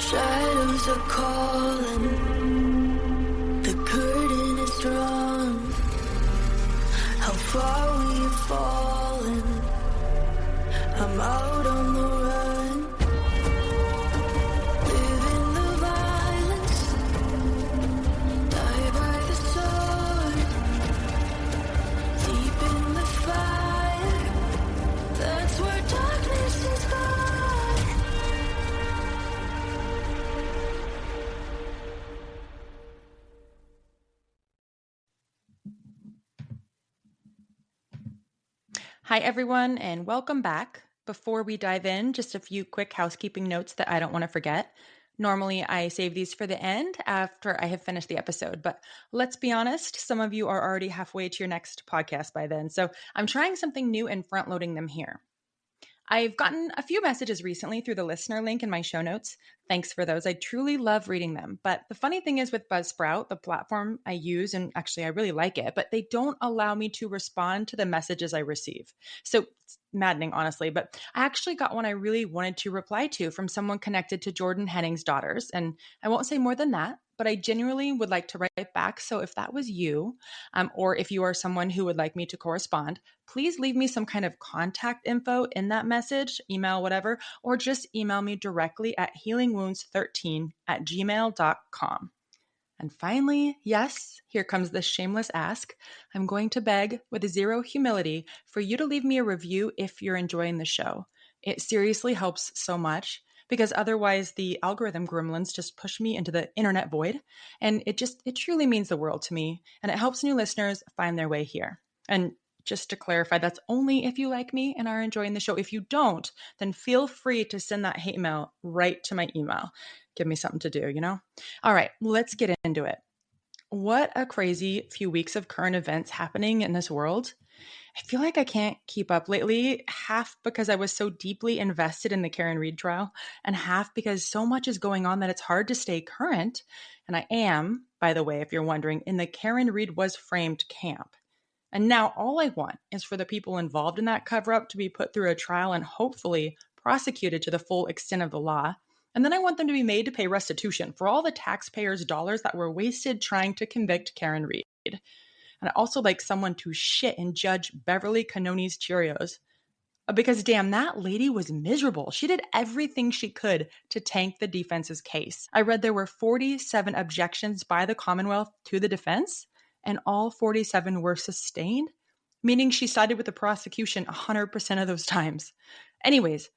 Shadows are calling, the curtain is drawn. How far we've fallen, I'm out on the run. Live in the violence, die by the sword. Deep in the fire, that's where darkness is gone. Hi, everyone, and welcome back. Before we dive in, just a few quick housekeeping notes that I don't want to forget. Normally, I save these for the end after I have finished the episode, but let's be honest, some of you are already halfway to your next podcast by then, so I'm trying something new and front-loading them here. I've gotten a few messages recently through the listener link in my show notes. Thanks for those. I truly love reading them. But the funny thing is with Buzzsprout, the platform I use, and actually I really like it, but they don't allow me to respond to the messages I receive. So it's maddening, honestly. But I actually got one I really wanted to reply to from someone connected to Jordan Henning's daughters. And I won't say more than that, but I genuinely would like to write back. So if that was you, or if you are someone who would like me to correspond, please leave me some kind of contact info in that message, email, whatever, or just email me directly at healingwounds13@gmail.com. And finally, yes, here comes the shameless ask. I'm going to beg with zero humility for you to leave me a review if you're enjoying the show. It seriously helps so much because otherwise the algorithm gremlins just push me into the internet void. And it truly means the world to me. And it helps new listeners find their way here. And just to clarify, that's only if you like me and are enjoying the show. If you don't, then feel free to send that hate mail right to my email. Give me something to do, you know? All right, let's get into it. What a crazy few weeks of current events happening in this world. I feel like I can't keep up lately, half because I was so deeply invested in the Karen Read trial, and half because so much is going on that it's hard to stay current. And I am, by the way, if you're wondering, in the Karen Read was framed camp. And now all I want is for the people involved in that cover-up to be put through a trial and hopefully prosecuted to the full extent of the law. And then I want them to be made to pay restitution for all the taxpayers' dollars that were wasted trying to convict Karen Read. And I also like someone to shit and judge Beverly Cannoni's Cheerios. Because damn, that lady was miserable. She did everything she could to tank the defense's case. I read there were 47 objections by the Commonwealth to the defense, and all 47 were sustained, meaning she sided with the prosecution 100% of those times. Anyways,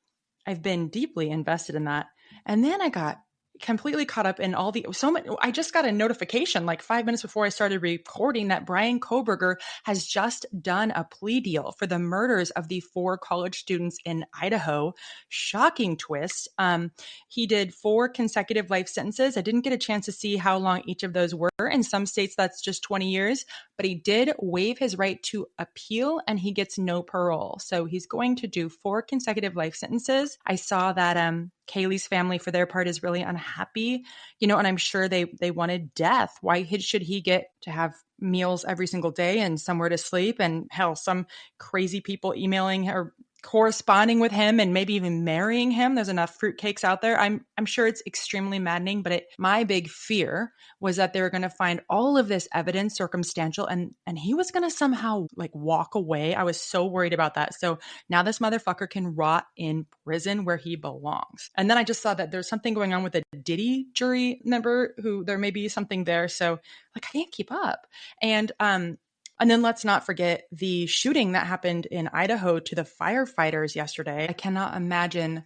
I've been deeply invested in that. And then I got completely caught up in I just got a notification like 5 minutes before I started recording that Brian Koberger has just done a plea deal for the murders of the 4 college students in Idaho. Shocking twist. He did 4 consecutive life sentences. I didn't get a chance to see how long each of those were. In some states, that's just 20 years, but he did waive his right to appeal and he gets no parole. So he's going to do 4 consecutive life sentences. I saw that Kaylee's family, for their part, is really unhappy, and I'm sure they wanted death. Why should he get to have meals every single day and somewhere to sleep? And hell, some crazy people emailing or corresponding with him and maybe even marrying him. There's enough fruitcakes out there. I'm sure it's extremely maddening, but my big fear was that they were going to find all of this evidence circumstantial and he was going to somehow like walk away. I was so worried about that. So now this motherfucker can rot in prison where he belongs. And then I just saw that there's something going on with a Diddy jury member who there may be something there. So like I can't keep up. And then let's not forget the shooting that happened in Idaho to the firefighters yesterday. I cannot imagine,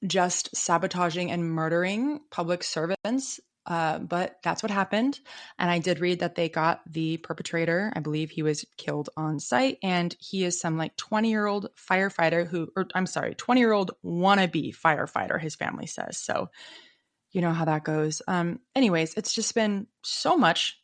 just sabotaging and murdering public servants. But that's what happened. And I did read that they got the perpetrator. I believe he was killed on site. And he is some like 20-year-old firefighter 20-year-old wannabe firefighter, his family says. So you know how that goes. Anyways, it's just been so much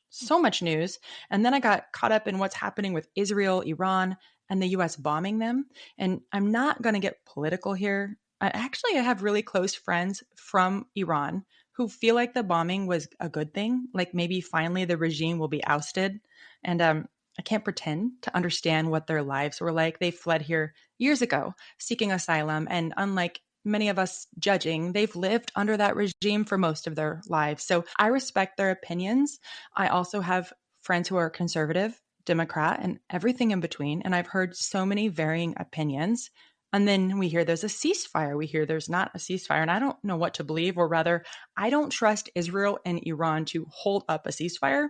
news. And then I got caught up in what's happening with Israel, Iran, and the US bombing them. And I'm not going to get political here. I have really close friends from Iran who feel like the bombing was a good thing. Like maybe finally the regime will be ousted. And I can't pretend to understand what their lives were like. They fled here years ago seeking asylum. And unlike many of us judging, they've lived under that regime for most of their lives. So I respect their opinions. I also have friends who are conservative, Democrat, and everything in between. And I've heard so many varying opinions. And then we hear there's a ceasefire. We hear there's not a ceasefire. And I don't know what to believe, or rather, I don't trust Israel and Iran to hold up a ceasefire.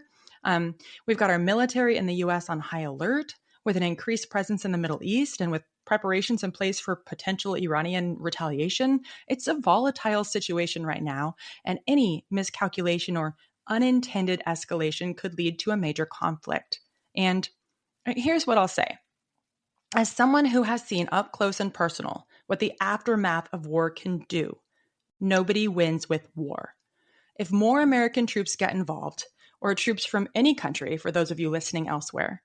We've got our military in the US on high alert, with an increased presence in the Middle East and with preparations in place for potential Iranian retaliation. It's a volatile situation right now, and any miscalculation or unintended escalation could lead to a major conflict. And here's what I'll say. As someone who has seen up close and personal what the aftermath of war can do, nobody wins with war. If more American troops get involved, or troops from any country, for those of you listening elsewhere,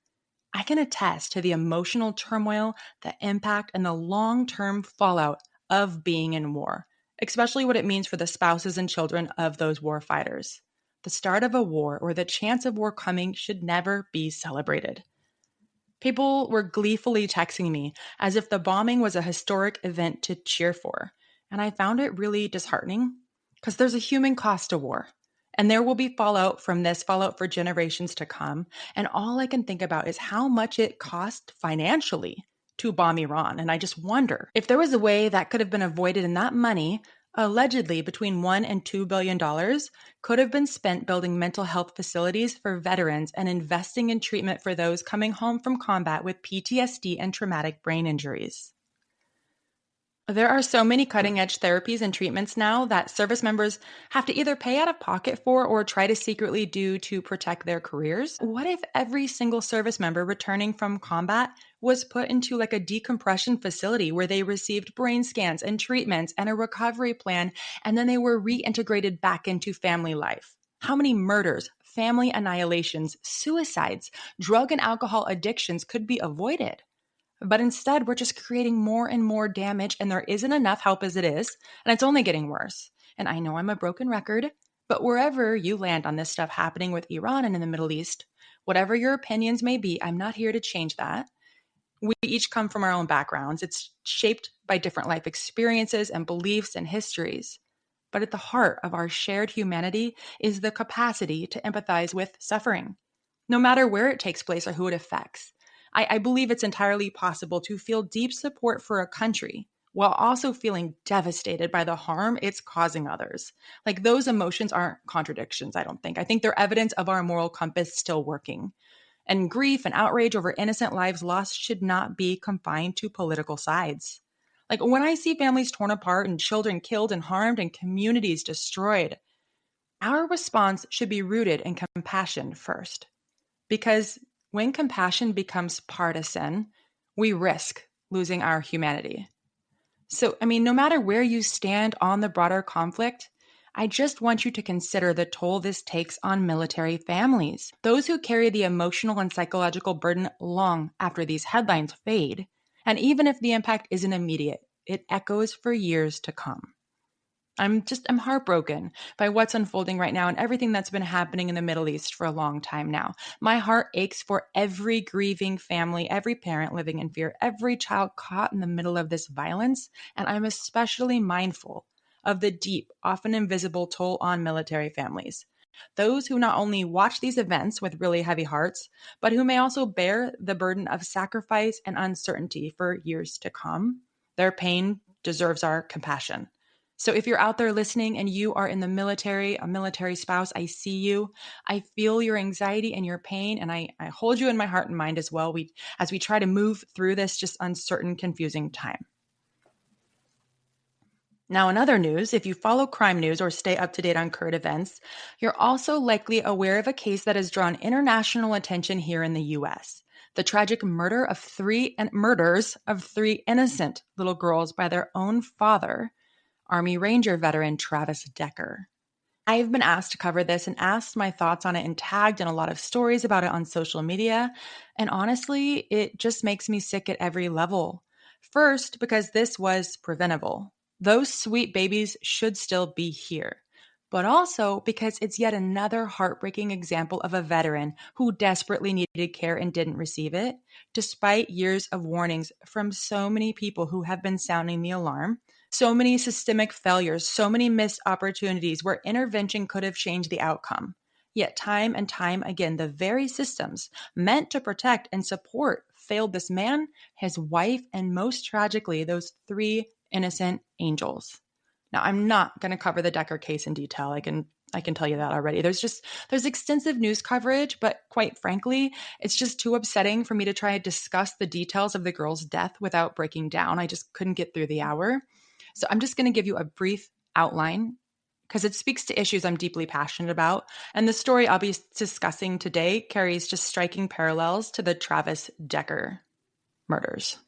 I can attest to the emotional turmoil, the impact, and the long-term fallout of being in war, especially what it means for the spouses and children of those war fighters. The start of a war, or the chance of war coming, should never be celebrated. People were gleefully texting me as if the bombing was a historic event to cheer for, and I found it really disheartening because there's a human cost to war. And there will be fallout from this, fallout for generations to come. And all I can think about is how much it cost financially to bomb Iran. And I just wonder if there was a way that could have been avoided, and that money, allegedly between $1 and $2 billion, could have been spent building mental health facilities for veterans and investing in treatment for those coming home from combat with PTSD and traumatic brain injuries. There are so many cutting-edge therapies and treatments now that service members have to either pay out of pocket for or try to secretly do to protect their careers. What if every single service member returning from combat was put into like a decompression facility where they received brain scans and treatments and a recovery plan, and then they were reintegrated back into family life? How many murders, family annihilations, suicides, drug and alcohol addictions could be avoided? But instead, we're just creating more and more damage, and there isn't enough help as it is, and it's only getting worse. And I know I'm a broken record, but wherever you land on this stuff happening with Iran and in the Middle East, whatever your opinions may be, I'm not here to change that. We each come from our own backgrounds. It's shaped by different life experiences and beliefs and histories. But at the heart of our shared humanity is the capacity to empathize with suffering, no matter where it takes place or who it affects. I believe it's entirely possible to feel deep support for a country while also feeling devastated by the harm it's causing others. Like, those emotions aren't contradictions, I don't think. I think they're evidence of our moral compass still working. And grief and outrage over innocent lives lost should not be confined to political sides. Like, when I see families torn apart and children killed and harmed and communities destroyed, our response should be rooted in compassion first. Because when compassion becomes partisan, we risk losing our humanity. So, no matter where you stand on the broader conflict, I just want you to consider the toll this takes on military families, those who carry the emotional and psychological burden long after these headlines fade. And even if the impact isn't immediate, it echoes for years to come. I'm heartbroken by what's unfolding right now and everything that's been happening in the Middle East for a long time now. My heart aches for every grieving family, every parent living in fear, every child caught in the middle of this violence. And I'm especially mindful of the deep, often invisible toll on military families. Those who not only watch these events with really heavy hearts, but who may also bear the burden of sacrifice and uncertainty for years to come. Their pain deserves our compassion. So if you're out there listening and you are in the military, a military spouse, I see you. I feel your anxiety and your pain, and I hold you in my heart and mind as well, as we try to move through this just uncertain, confusing time. Now, in other news, if you follow crime news or stay up to date on current events, you're also likely aware of a case that has drawn international attention here in the U.S. The tragic murders of three innocent little girls by their own father, Army Ranger veteran Travis Decker. I've been asked to cover this and asked my thoughts on it and tagged in a lot of stories about it on social media. And honestly, it just makes me sick at every level. First, because this was preventable. Those sweet babies should still be here. But also because it's yet another heartbreaking example of a veteran who desperately needed care and didn't receive it, despite years of warnings from so many people who have been sounding the alarm So many systemic failures, so many missed opportunities where intervention could have changed the outcome. Yet time and time again, the very systems meant to protect and support failed this man, his wife, and most tragically, those three innocent angels. Now, I'm not going to cover the Decker case in detail. I can tell you that already. There's extensive news coverage, but quite frankly, it's just too upsetting for me to try and discuss the details of the girl's death without breaking down. I just couldn't get through the hour. So I'm just going to give you a brief outline because it speaks to issues I'm deeply passionate about. And the story I'll be discussing today carries just striking parallels to the Travis Decker murders.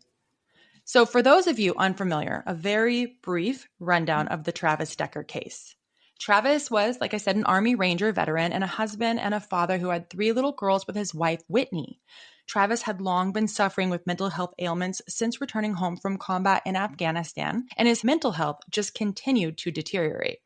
So for those of you unfamiliar, a very brief rundown of the Travis Decker case. Travis was, like I said, an Army Ranger veteran and a husband and a father who had 3 little girls with his wife, Whitney. Travis had long been suffering with mental health ailments since returning home from combat in Afghanistan, and his mental health just continued to deteriorate.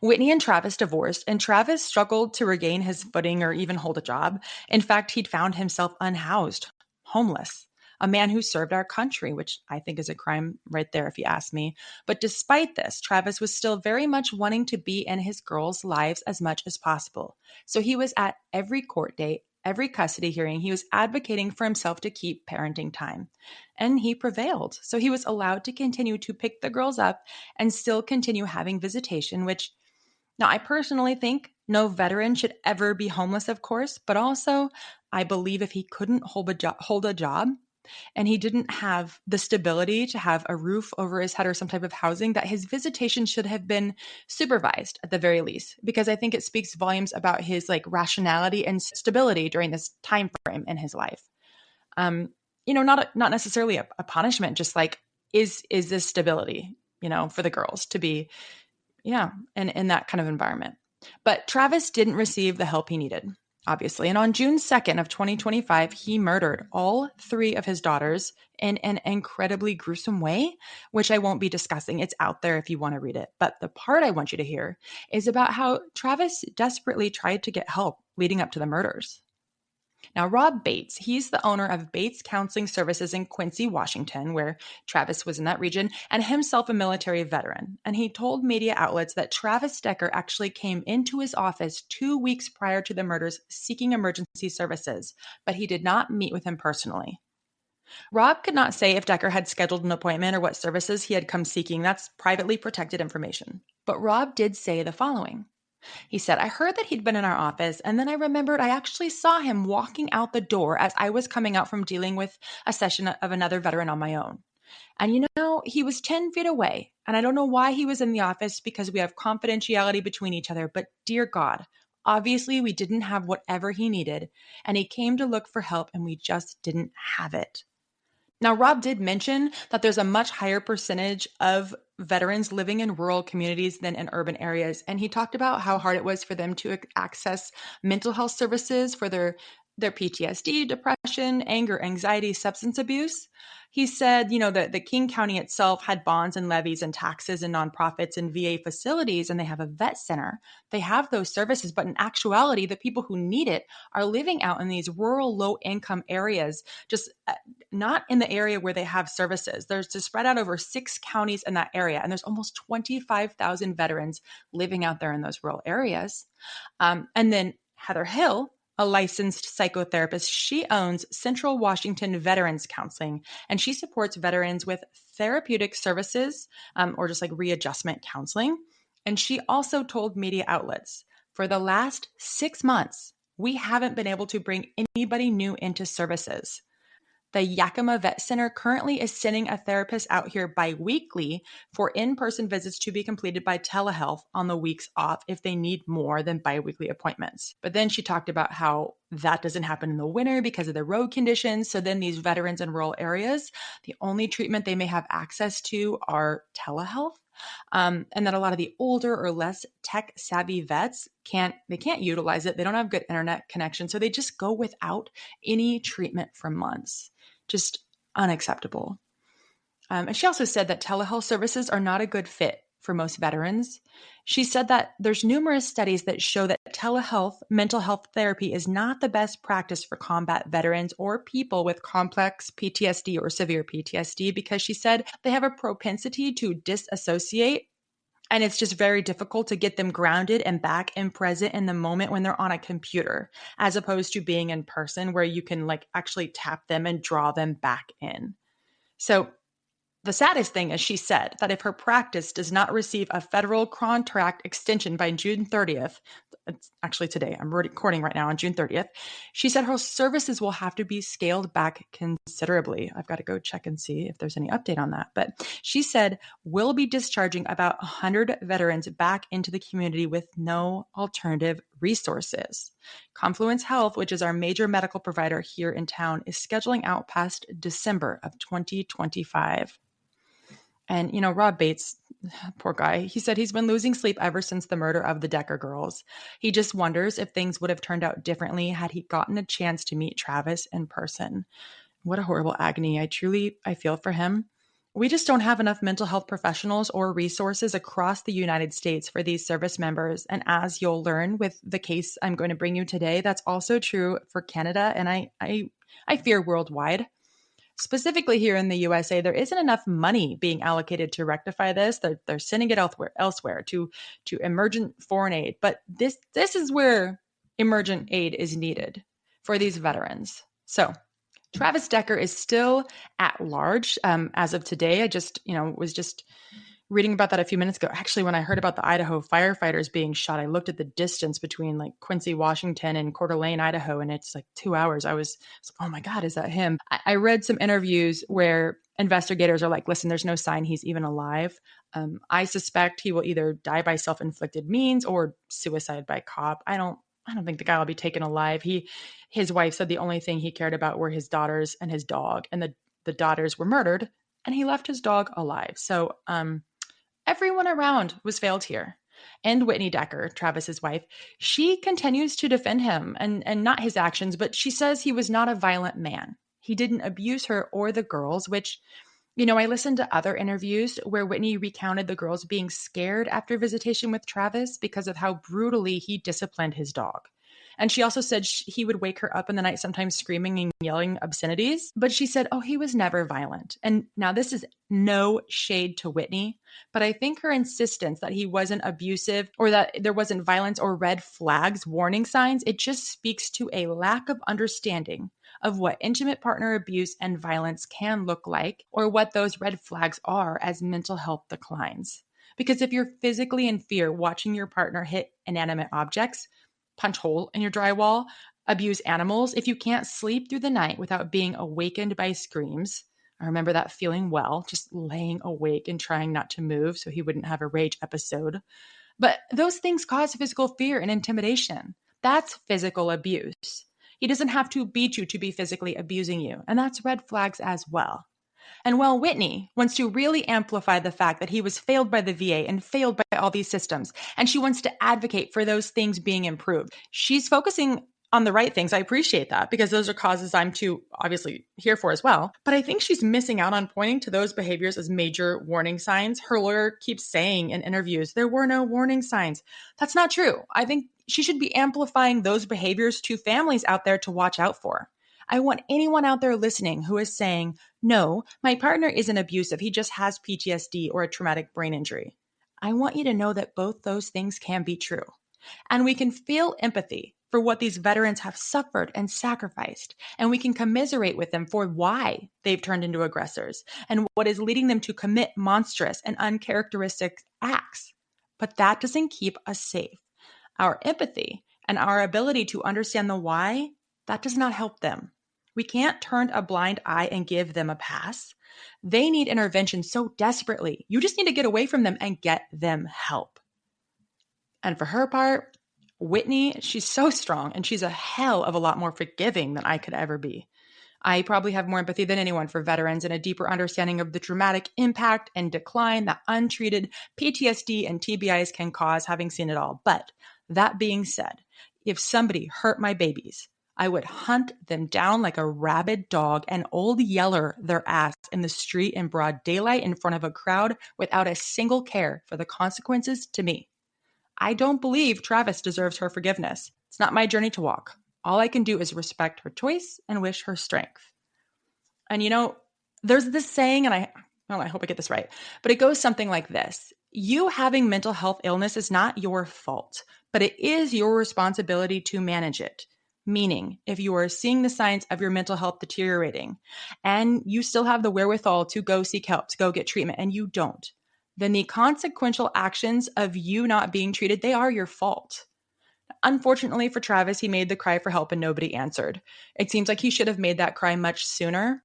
Whitney and Travis divorced, and Travis struggled to regain his footing or even hold a job. In fact, he'd found himself unhoused, homeless, a man who served our country, which I think is a crime right there if you ask me. But despite this, Travis was still very much wanting to be in his girls' lives as much as possible. So he was at every court date, every custody hearing. He was advocating for himself to keep parenting time. And he prevailed. So he was allowed to continue to pick the girls up and still continue having visitation, which now I personally think no veteran should ever be homeless, of course, but also I believe if he couldn't hold a job, and he didn't have the stability to have a roof over his head or some type of housing, that his visitation should have been supervised at the very least, because I think it speaks volumes about his rationality and stability during this time frame in his life. Not necessarily a punishment, just is this stability, for the girls to be, in that kind of environment. But Travis didn't receive the help he needed, obviously. And on June 2nd of 2025, he murdered all 3 of his daughters in an incredibly gruesome way, which I won't be discussing. It's out there if you want to read it. But the part I want you to hear is about how Travis desperately tried to get help leading up to the murders. Now, Rob Bates, he's the owner of Bates Counseling Services in Quincy, Washington, where Travis was in that region, and himself a military veteran. And he told media outlets that Travis Decker actually came into his office 2 weeks prior to the murders seeking emergency services, but he did not meet with him personally. Rob could not say if Decker had scheduled an appointment or what services he had come seeking. That's privately protected information. But Rob did say the following. He said, "I heard that he'd been in our office, and then I remembered I actually saw him walking out the door as I was coming out from dealing with a session of another veteran on my own. And he was 10 feet away, and I don't know why he was in the office because we have confidentiality between each other, but dear God, obviously we didn't have whatever he needed, and he came to look for help, and we just didn't have it." Now, Rob did mention that there's a much higher percentage of veterans living in rural communities than in urban areas. And he talked about how hard it was for them to access mental health services for their PTSD, depression, anger, anxiety, substance abuse. He said, that the King County itself had bonds and levies and taxes and nonprofits and VA facilities, and they have a vet center. They have those services, but in actuality, the people who need it are living out in these rural, low-income areas, just not in the area where they have services. They're spread out over 6 counties in that area, and there's almost 25,000 veterans living out there in those rural areas. And then Heather Hill, a licensed psychotherapist, she owns Central Washington Veterans Counseling, and she supports veterans with therapeutic services or just readjustment counseling. And she also told media outlets, for the last 6 months, we haven't been able to bring anybody new into services. The Yakima Vet Center currently is sending a therapist out here bi-weekly for in-person visits to be completed by telehealth on the weeks off if they need more than bi-weekly appointments. But then she talked about how that doesn't happen in the winter because of the road conditions. So then these veterans in rural areas, the only treatment they may have access to are telehealth. And that a lot of the older or less tech-savvy vets can't utilize it. They don't have good internet connection. So they just go without any treatment for months. Just unacceptable. And she also said that telehealth services are not a good fit for most veterans. She said that there's numerous studies that show that telehealth mental health therapy is not the best practice for combat veterans or people with complex PTSD or severe PTSD because she said they have a propensity to disassociate. And it's just very difficult to get them grounded and back and present in the moment when they're on a computer, as opposed to being in person where you can like actually tap them and draw them back in. So the saddest thing is she said that if her practice does not receive a federal contract extension by June 30th, it's actually today, I'm recording right now on June 30th, she said her services will have to be scaled back considerably. I've got to go check and see if there's any update on that. But she said we'll be discharging about 100 veterans back into the community with no alternative resources. Confluence Health, which is our major medical provider here in town, is scheduling out past December of 2025. And, Rob Bates, poor guy, he said he's been losing sleep ever since the murder of the Decker girls. He just wonders if things would have turned out differently had he gotten a chance to meet Travis in person. What a horrible agony. I feel for him. We just don't have enough mental health professionals or resources across the United States for these service members. And as you'll learn with the case I'm going to bring you today, that's also true for Canada and I fear worldwide. Specifically here in the USA, there isn't enough money being allocated to rectify this. They're sending it elsewhere to emergent foreign aid. But this is where emergent aid is needed for these veterans. So Travis Decker is still at large as of today. I was just reading about that a few minutes ago. Actually, when I heard about the Idaho firefighters being shot, I looked at the distance between like Quincy, Washington and Coeur d'Alene, Idaho, and it's like 2 hours. I was like, oh my God, is that him? I read some interviews where investigators are like, listen, there's no sign he's even alive. I suspect he will either die by self-inflicted means or suicide by cop. I don't think the guy will be taken alive. His wife said the only thing he cared about were his daughters and his dog, and the daughters were murdered, and he left his dog alive. So, everyone around was failed here. And Whitney Decker, Travis's wife, she continues to defend him and not his actions, but she says he was not a violent man. He didn't abuse her or the girls, which, I listened to other interviews where Whitney recounted the girls being scared after visitation with Travis because of how brutally he disciplined his dog. And she also said he would wake her up in the night, sometimes screaming and yelling obscenities. But she said, he was never violent. And now this is no shade to Whitney, but I think her insistence that he wasn't abusive or that there wasn't violence or red flags, warning signs, it just speaks to a lack of understanding of what intimate partner abuse and violence can look like or what those red flags are as mental health declines. Because if you're physically in fear watching your partner hit inanimate objects, punch hole in your drywall, abuse animals, if you can't sleep through the night without being awakened by screams, I remember that feeling well, just laying awake and trying not to move so he wouldn't have a rage episode. But those things cause physical fear and intimidation. That's physical abuse. He doesn't have to beat you to be physically abusing you, and that's red flags as well. And while Whitney wants to really amplify the fact that he was failed by the VA and failed by all these systems, and she wants to advocate for those things being improved, she's focusing on the right things. I appreciate that because those are causes I'm too obviously here for as well. But I think she's missing out on pointing to those behaviors as major warning signs. Her lawyer keeps saying in interviews, there were no warning signs. That's not true. I think she should be amplifying those behaviors to families out there to watch out for. I want anyone out there listening who is saying, no, my partner isn't abusive. He just has PTSD or a traumatic brain injury. I want you to know that both those things can be true. And we can feel empathy for what these veterans have suffered and sacrificed. And we can commiserate with them for why they've turned into aggressors and what is leading them to commit monstrous and uncharacteristic acts. But that doesn't keep us safe. Our empathy and our ability to understand the why, that does not help them. We can't turn a blind eye and give them a pass. They need intervention so desperately. You just need to get away from them and get them help. And for her part, Whitney, she's so strong and she's a hell of a lot more forgiving than I could ever be. I probably have more empathy than anyone for veterans and a deeper understanding of the dramatic impact and decline that untreated PTSD and TBIs can cause, having seen it all. But that being said, if somebody hurt my babies, I would hunt them down like a rabid dog and old yeller their ass in the street in broad daylight in front of a crowd without a single care for the consequences to me. I don't believe Travis deserves her forgiveness. It's not my journey to walk. All I can do is respect her choice and wish her strength. And there's this saying, and I hope I get this right, but it goes something like this. You having mental health illness is not your fault, but it is your responsibility to manage it. Meaning, if you are seeing the signs of your mental health deteriorating and you still have the wherewithal to go seek help, to go get treatment, and you don't, then the consequential actions of you not being treated, they are your fault. Unfortunately for Travis, he made the cry for help and nobody answered. It seems like he should have made that cry much sooner.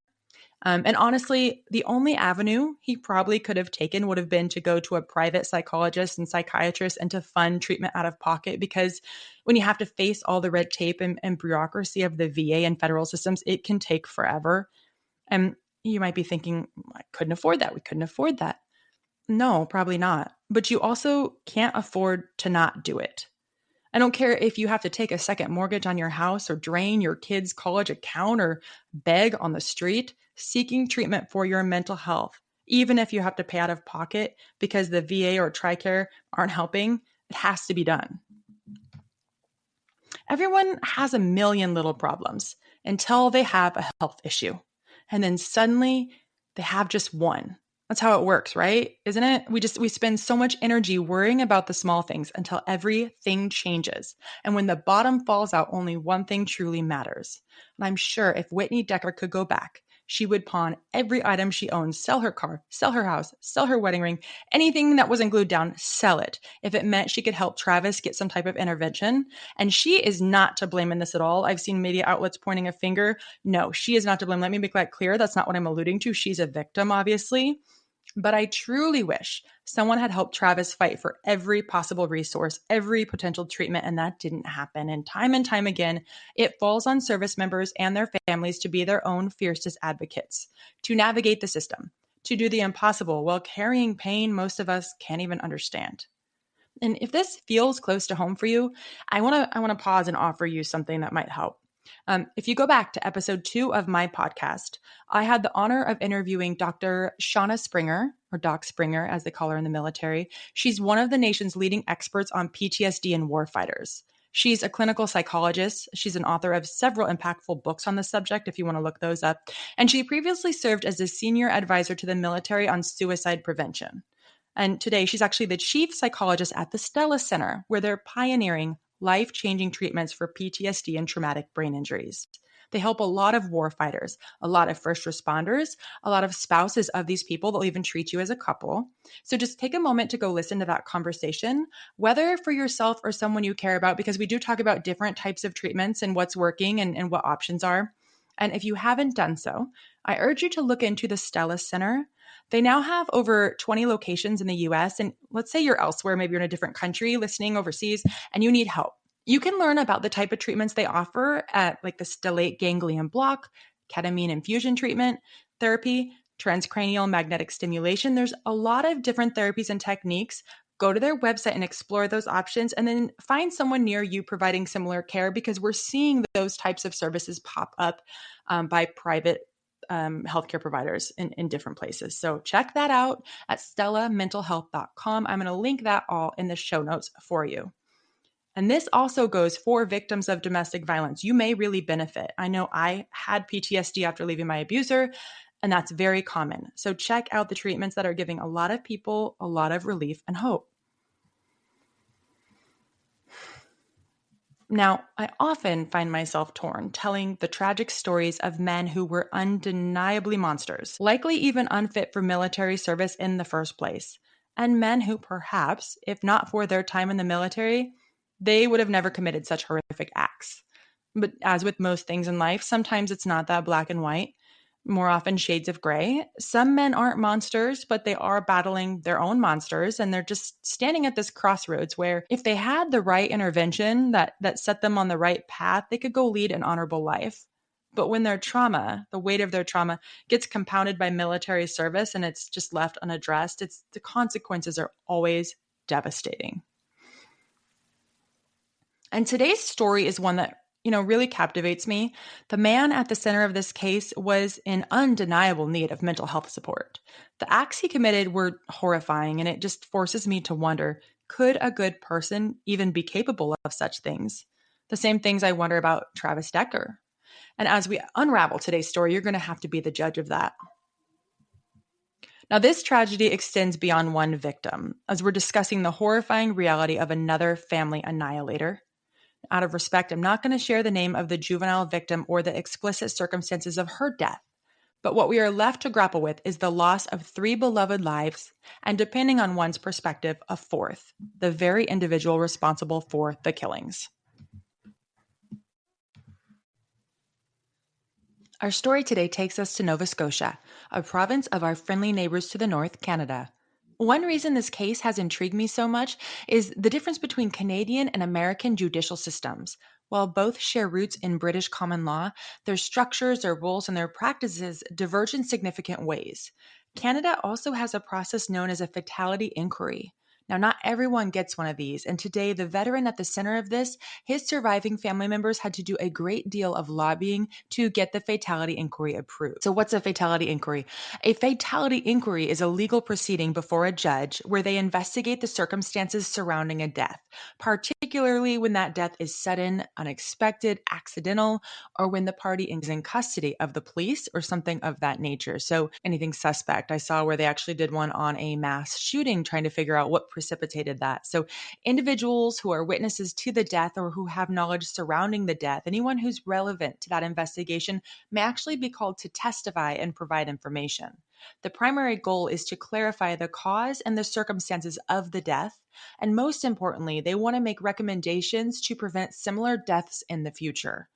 And honestly, the only avenue he probably could have taken would have been to go to a private psychologist and psychiatrist and to fund treatment out of pocket, because when you have to face all the red tape and bureaucracy of the VA and federal systems, it can take forever. And you might be thinking, I couldn't afford that. We couldn't afford that. No, probably not. But you also can't afford to not do it. I don't care if you have to take a second mortgage on your house or drain your kid's college account or beg on the street, seeking treatment for your mental health. Even if you have to pay out of pocket because the VA or TRICARE aren't helping, it has to be done. Everyone has a million little problems until they have a health issue. And then suddenly they have just one. That's how it works, right? Isn't it? We spend so much energy worrying about the small things until everything changes. And when the bottom falls out, only one thing truly matters. And I'm sure if Whitney Decker could go back, she would pawn every item she owns, sell her car, sell her house, sell her wedding ring, anything that wasn't glued down, sell it, if it meant she could help Travis get some type of intervention. And she is not to blame in this at all. I've seen media outlets pointing a finger. No, she is not to blame. Let me make that clear. That's not what I'm alluding to. She's a victim, obviously. But I truly wish someone had helped Travis fight for every possible resource, every potential treatment, and that didn't happen. And time again, it falls on service members and their families to be their own fiercest advocates, to navigate the system, to do the impossible while carrying pain most of us can't even understand. And if this feels close to home for you, I want to pause and offer you something that might help. If you go back to episode 2 of my podcast, I had the honor of interviewing Dr. Shauna Springer, or Doc Springer, as they call her in the military. She's one of the nation's leading experts on PTSD and warfighters. She's a clinical psychologist. She's an author of several impactful books on the subject, if you want to look those up. And she previously served as a senior advisor to the military on suicide prevention. And today, she's actually the chief psychologist at the Stella Center, where they're pioneering life-changing treatments for PTSD and traumatic brain injuries. They help a lot of warfighters, a lot of first responders, a lot of spouses of these people. They'll even treat you as a couple. So just take a moment to go listen to that conversation, whether for yourself or someone you care about, because we do talk about different types of treatments and what's working and what options are. And if you haven't done so, I urge you to look into the Stella Center. They now have over 20 locations in the US. And let's say you're elsewhere, maybe you're in a different country listening overseas, and you need help. You can learn about the type of treatments they offer at like the stellate ganglion block, ketamine infusion treatment, therapy, transcranial magnetic stimulation. There's a lot of different therapies and techniques. Go to their website and explore those options, and then find someone near you providing similar care, because we're seeing those types of services pop up by private healthcare providers in different places. So check that out at stellamentalhealth.com. I'm going to link that all in the show notes for you. And this also goes for victims of domestic violence. You may really benefit. I know I had PTSD after leaving my abuser, and that's very common. So check out the treatments that are giving a lot of people a lot of relief and hope. Now, I often find myself torn telling the tragic stories of men who were undeniably monsters, likely even unfit for military service in the first place, and men who perhaps, if not for their time in the military, they would have never committed such horrific acts. But as with most things in life, sometimes it's not that black and white. More often shades of gray. Some men aren't monsters, but they are battling their own monsters, and they're just standing at this crossroads where if they had the right intervention that set them on the right path, they could go lead an honorable life. But when their trauma, the weight of their trauma, gets compounded by military service and it's just left unaddressed, the consequences are always devastating. And today's story is one that really captivates me. The man at the center of this case was in undeniable need of mental health support. The acts he committed were horrifying, and it just forces me to wonder, Could a good person even be capable of such things? The same things I wonder about Travis Decker. And as we unravel today's story, you're going to have to be the judge of that. Now, this tragedy extends beyond one victim, as we're discussing the horrifying reality of another family annihilator. Out of respect, I'm not going to share the name of the juvenile victim or the explicit circumstances of her death. But what we are left to grapple with is the loss of 3 beloved lives, and depending on one's perspective, a 4th, the very individual responsible for the killings. Our story today takes us to Nova Scotia, a province of our friendly neighbors to the north, Canada. One reason this case has intrigued me so much is the difference between Canadian and American judicial systems. While both share roots in British common law, their structures, their rules, and their practices diverge in significant ways. Canada also has a process known as a fatality inquiry. Now, not everyone gets one of these, and today, the veteran at the center of this, his surviving family members had to do a great deal of lobbying to get the fatality inquiry approved. So, what's a fatality inquiry? A fatality inquiry is a legal proceeding before a judge where they investigate the circumstances surrounding a death, particularly when that death is sudden, unexpected, accidental, or when the party is in custody of the police or something of that nature. So, anything suspect. I saw where they actually did one on a mass shooting, trying to figure out what precipitated that. So, individuals who are witnesses to the death or who have knowledge surrounding the death, anyone who's relevant to that investigation, may actually be called to testify and provide information. The primary goal is to clarify the cause and the circumstances of the death, and most importantly, they want to make recommendations to prevent similar deaths in the future.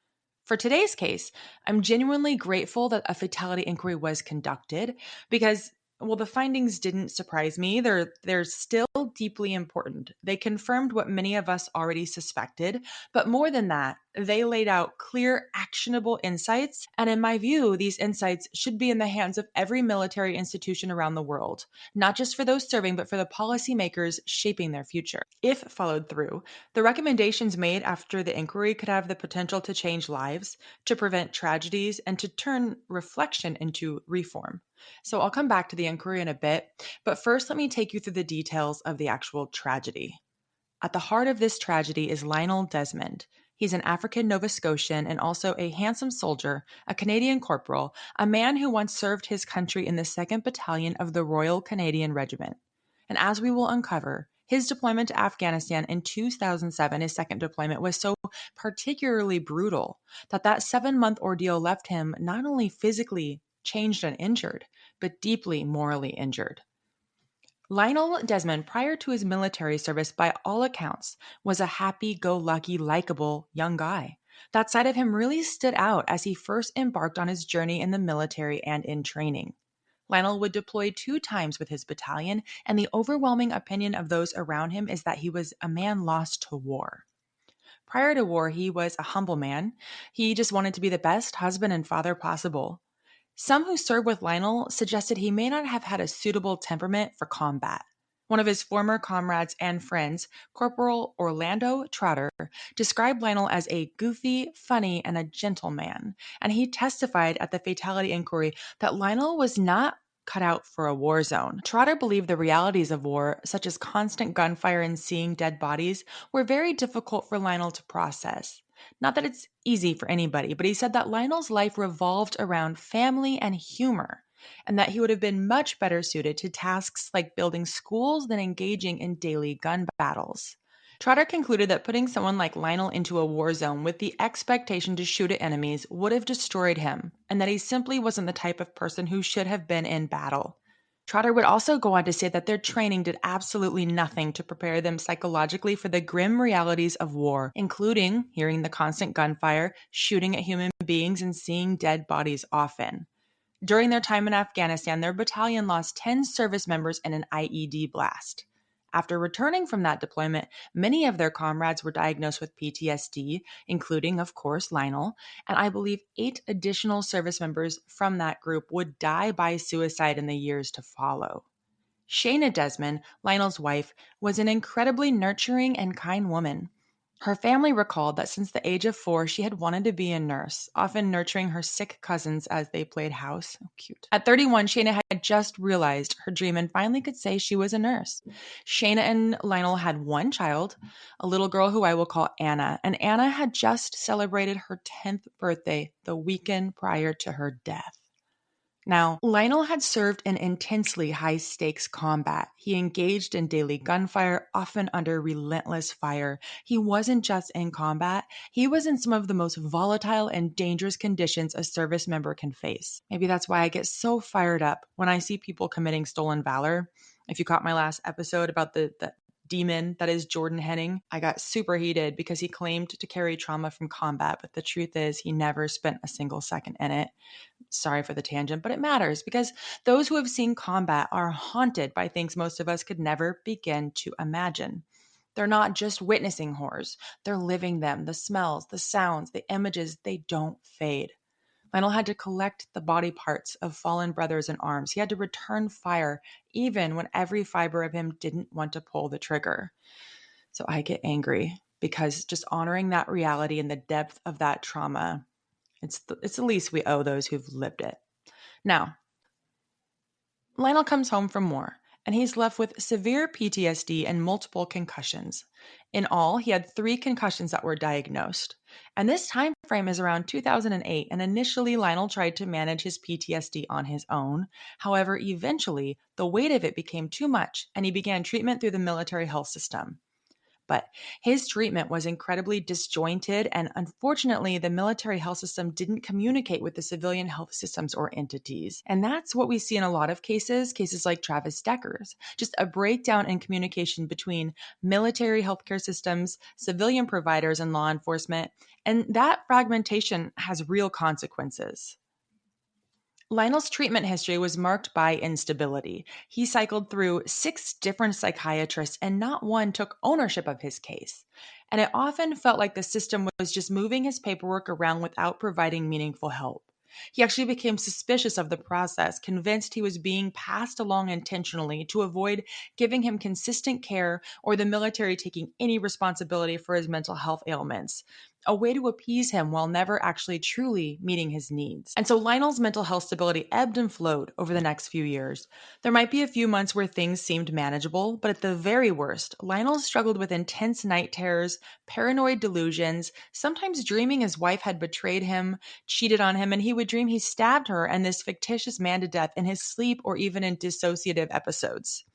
For today's case, I'm genuinely grateful that a fatality inquiry was conducted because, well, the findings didn't surprise me. They're still deeply important. They confirmed what many of us already suspected, but more than that, they laid out clear, actionable insights. And in my view, these insights should be in the hands of every military institution around the world, not just for those serving, but for the policymakers shaping their future. If followed through, the recommendations made after the inquiry could have the potential to change lives, to prevent tragedies, and to turn reflection into reform. So I'll come back to the inquiry in a bit, but first let me take you through the details of the actual tragedy. At the heart of this tragedy is Lionel Desmond. He's an African Nova Scotian and also a handsome soldier, a Canadian corporal, a man who once served his country in the 2nd Battalion of the Royal Canadian Regiment. And as we will uncover, his deployment to Afghanistan in 2007, his second deployment, was so particularly brutal that 7-month ordeal left him not only physically changed and injured, but deeply morally injured. Lionel Desmond, prior to his military service, by all accounts, was a happy-go-lucky, likable young guy. That side of him really stood out as he first embarked on his journey in the military and in training. Lionel would deploy 2 times with his battalion, and the overwhelming opinion of those around him is that he was a man lost to war. Prior to war, he was a humble man. He just wanted to be the best husband and father possible. Some who served with Lionel suggested he may not have had a suitable temperament for combat. One of his former comrades and friends, Corporal Orlando Trotter, described Lionel as a goofy, funny, and a gentleman, and he testified at the fatality inquiry that Lionel was not cut out for a war zone. Trotter believed the realities of war, such as constant gunfire and seeing dead bodies, were very difficult for Lionel to process. Not that it's easy for anybody, but he said that Lionel's life revolved around family and humor, and that he would have been much better suited to tasks like building schools than engaging in daily gun battles. Trotter concluded that putting someone like Lionel into a war zone with the expectation to shoot at enemies would have destroyed him, and that he simply wasn't the type of person who should have been in battle. Trotter would also go on to say that their training did absolutely nothing to prepare them psychologically for the grim realities of war, including hearing the constant gunfire, shooting at human beings, and seeing dead bodies often. During their time in Afghanistan, their battalion lost 10 service members in an IED blast. After returning from that deployment, many of their comrades were diagnosed with PTSD, including, of course, Lionel, and I believe 8 additional service members from that group would die by suicide in the years to follow. Shayna Desmond, Lionel's wife, was an incredibly nurturing and kind woman. Her family recalled that since the age of 4, she had wanted to be a nurse, often nurturing her sick cousins as they played house. Oh, cute. At 31, Shayna had just realized her dream and finally could say she was a nurse. Shayna and Lionel had one child, a little girl who I will call Anna, and Anna had just celebrated her 10th birthday the weekend prior to her death. Now, Lionel had served in intensely high-stakes combat. He engaged in daily gunfire, often under relentless fire. He wasn't just in combat, he was in some of the most volatile and dangerous conditions a service member can face. Maybe that's why I get so fired up when I see people committing stolen valor. If you caught my last episode about the demon that is Jordan Henning, I got super heated because he claimed to carry trauma from combat, but the truth is he never spent a single second in it. Sorry for the tangent, but it matters because those who have seen combat are haunted by things most of us could never begin to imagine. They're not just witnessing horrors, they're living them. The smells, the sounds, the images, they don't fade. Lionel had to collect the body parts of fallen brothers in arms. He had to return fire, even when every fiber of him didn't want to pull the trigger. So I get angry because just honoring that reality and the depth of that trauma, it's the least we owe those who've lived it. Now, Lionel comes home from war, and he's left with severe PTSD and multiple concussions. In all, he had 3 concussions that were diagnosed. And this time frame is around 2008, and initially Lionel tried to manage his PTSD on his own. However, eventually, the weight of it became too much, and he began treatment through the military health system. But his treatment was incredibly disjointed, and unfortunately, the military health system didn't communicate with the civilian health systems or entities. And that's what we see in a lot of cases like Travis Decker's, just a breakdown in communication between military healthcare systems, civilian providers, and law enforcement. And that fragmentation has real consequences. Lionel's treatment history was marked by instability. He cycled through 6 different psychiatrists, and not one took ownership of his case. And it often felt like the system was just moving his paperwork around without providing meaningful help. He actually became suspicious of the process, convinced he was being passed along intentionally to avoid giving him consistent care or the military taking any responsibility for his mental health ailments, a way to appease him while never actually truly meeting his needs. And so Lionel's mental health stability ebbed and flowed over the next few years. There might be a few months where things seemed manageable, but at the very worst, Lionel struggled with intense night terrors, paranoid delusions, sometimes dreaming his wife had betrayed him, cheated on him, and he would dream he stabbed her and this fictitious man to death in his sleep or even in dissociative episodes.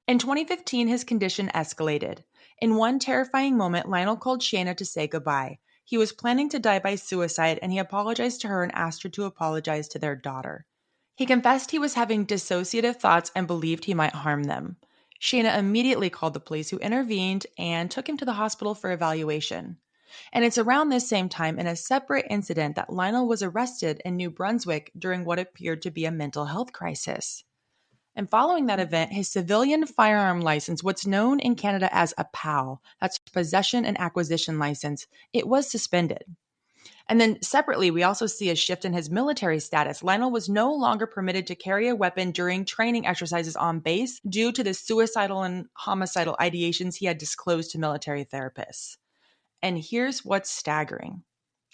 In 2015, his condition escalated. In one terrifying moment, Lionel called Shayna to say goodbye. He was planning to die by suicide, and he apologized to her and asked her to apologize to their daughter. He confessed he was having dissociative thoughts and believed he might harm them. Shayna immediately called the police, who intervened and took him to the hospital for evaluation. And it's around this same time, in a separate incident, that Lionel was arrested in New Brunswick during what appeared to be a mental health crisis. And following that event, his civilian firearm license, what's known in Canada as a PAL, that's possession and acquisition license, it was suspended. And then separately, we also see a shift in his military status. Lionel was no longer permitted to carry a weapon during training exercises on base due to the suicidal and homicidal ideations he had disclosed to military therapists. And here's what's staggering.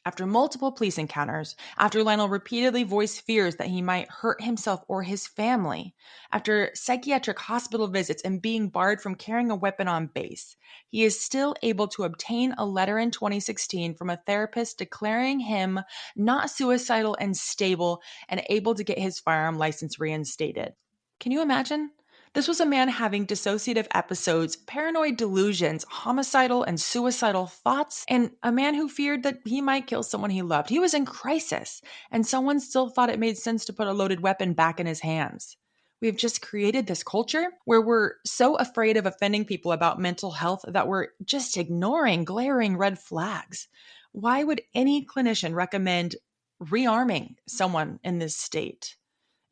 After multiple police encounters, after Lionel repeatedly voiced fears that he might hurt himself or his family, after psychiatric hospital visits and being barred from carrying a weapon on base, he is still able to obtain a letter in 2016 from a therapist declaring him not suicidal and stable and able to get his firearm license reinstated. Can you imagine? This was a man having dissociative episodes, paranoid delusions, homicidal and suicidal thoughts, and a man who feared that he might kill someone he loved. He was in crisis, and someone still thought it made sense to put a loaded weapon back in his hands. We've just created this culture where we're so afraid of offending people about mental health that we're just ignoring glaring red flags. Why would any clinician recommend rearming someone in this state?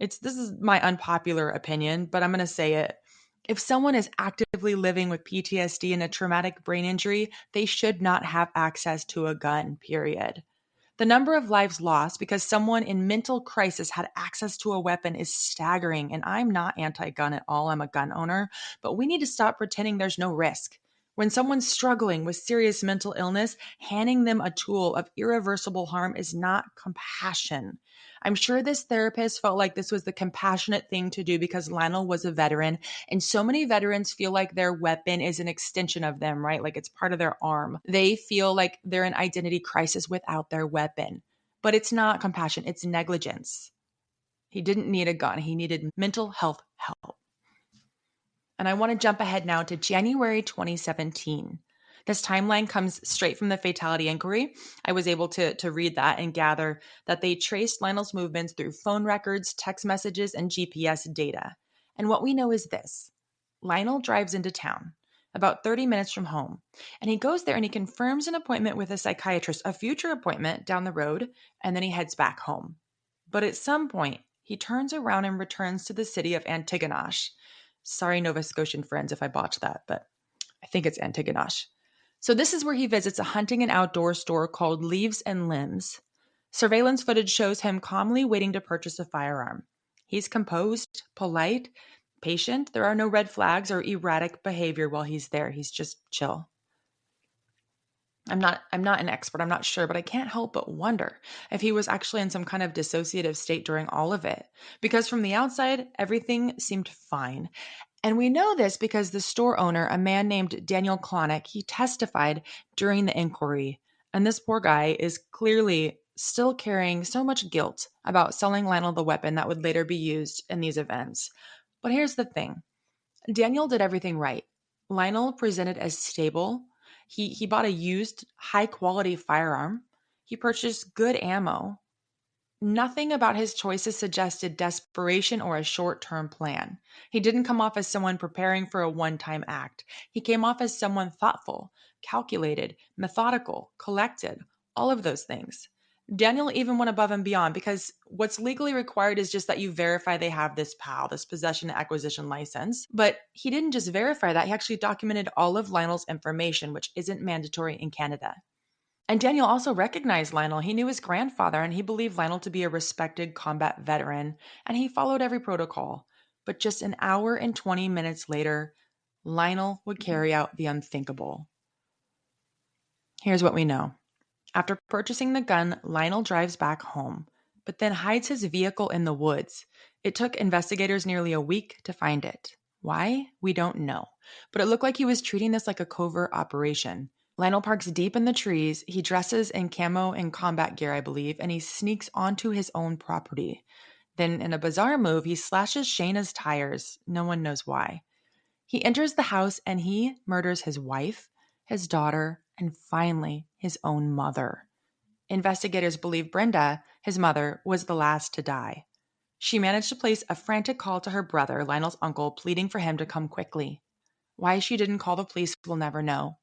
This is my unpopular opinion, but I'm going to say it. If someone is actively living with PTSD and a traumatic brain injury, they should not have access to a gun, period. The number of lives lost because someone in mental crisis had access to a weapon is staggering, and I'm not anti-gun at all. I'm a gun owner, but we need to stop pretending there's no risk. When someone's struggling with serious mental illness, handing them a tool of irreversible harm is not compassion. I'm sure this therapist felt like this was the compassionate thing to do because Lionel was a veteran, and so many veterans feel like their weapon is an extension of them, right? Like it's part of their arm. They feel like they're in identity crisis without their weapon. But it's not compassion, it's negligence. He didn't need a gun, he needed mental health help. And I want to jump ahead now to January 2017. This timeline comes straight from the fatality inquiry. I was able to read that and gather that they traced Lionel's movements through phone records, text messages, and GPS data. And what we know is this: Lionel drives into town, about 30 minutes from home, and he goes there and he confirms an appointment with a psychiatrist, a future appointment down the road, and then he heads back home. But at some point, he turns around and returns to the city of Antigonish. Sorry, Nova Scotian friends, if I botched that, but I think it's Antigonish. So this is where he visits a hunting and outdoor store called Leaves and Limbs. Surveillance footage shows him calmly waiting to purchase a firearm. He's composed, polite, patient. There are no red flags or erratic behavior while he's there. He's just chill. I'm not an expert, I'm not sure, but I can't help but wonder if he was actually in some kind of dissociative state during all of it. Because from the outside, everything seemed fine. And we know this because the store owner, a man named Daniel Klonick, he testified during the inquiry. And this poor guy is clearly still carrying so much guilt about selling Lionel the weapon that would later be used in these events. But here's the thing: Daniel did everything right. Lionel presented as stable. He bought a used, high quality firearm. He purchased good ammo. Nothing about his choices suggested desperation or a short term plan. He didn't come off as someone preparing for a one time act. He came off as someone thoughtful, calculated, methodical, collected, all of those things. Daniel even went above and beyond because what's legally required is just that you verify they have this PAL, this possession and acquisition license. But he didn't just verify that, he actually documented all of Lionel's information, which isn't mandatory in Canada. And Daniel also recognized Lionel. He knew his grandfather and he believed Lionel to be a respected combat veteran, and he followed every protocol. But just an hour and 20 minutes later, Lionel would carry out the unthinkable. Here's what we know. After purchasing the gun, Lionel drives back home, but then hides his vehicle in the woods. It took investigators nearly a week to find it. Why? We don't know. But it looked like he was treating this like a covert operation. Lionel parks deep in the trees. He dresses in camo and combat gear, I believe, and he sneaks onto his own property. Then, in a bizarre move, he slashes Shayna's tires. No one knows why. He enters the house and he murders his wife, his daughter, and finally, his own mother. Investigators believe Brenda, his mother, was the last to die. She managed to place a frantic call to her brother, Lionel's uncle, pleading for him to come quickly. Why she didn't call the police, we'll never know.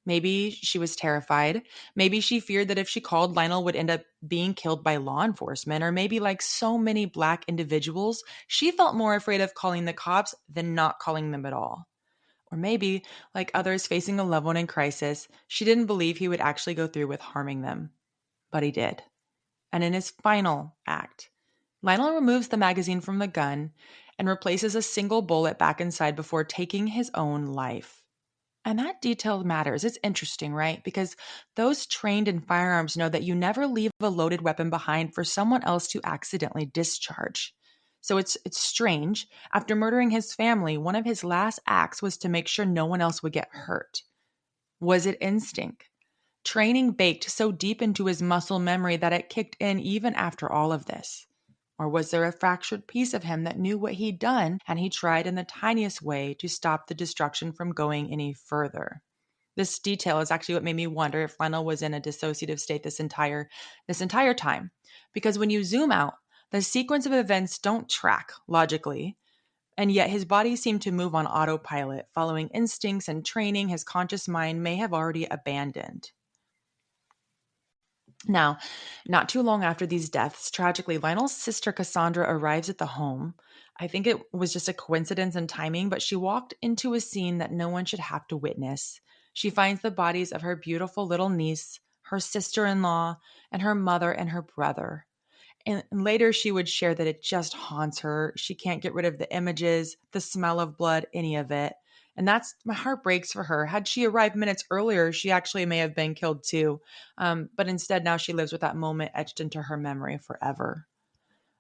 Maybe she was terrified. Maybe she feared that if she called, Lionel would end up being killed by law enforcement. Or maybe, like so many Black individuals, she felt more afraid of calling the cops than not calling them at all. Or maybe, like others facing a loved one in crisis, she didn't believe he would actually go through with harming them. But he did. And in his final act, Lionel removes the magazine from the gun and replaces a single bullet back inside before taking his own life. And that detail matters. It's interesting, right? Because those trained in firearms know that you never leave a loaded weapon behind for someone else to accidentally discharge. So it's strange. After murdering his family, one of his last acts was to make sure no one else would get hurt. Was it instinct? Training baked so deep into his muscle memory that it kicked in even after all of this? Or was there a fractured piece of him that knew what he'd done and he tried in the tiniest way to stop the destruction from going any further? This detail is actually what made me wonder if Lionel was in a dissociative state this entire time. Because when you zoom out, the sequence of events don't track logically, and yet his body seemed to move on autopilot, following instincts and training his conscious mind may have already abandoned. Now, not too long after these deaths, tragically, Lionel's sister Cassandra arrives at the home. I think it was just a coincidence and timing, but she walked into a scene that no one should have to witness. She finds the bodies of her beautiful little niece, her sister-in-law, and her mother and her brother. And later she would share that it just haunts her. She can't get rid of the images, the smell of blood, any of it. And my heart breaks for her. Had she arrived minutes earlier, she actually may have been killed too. But instead, now she lives with that moment etched into her memory forever.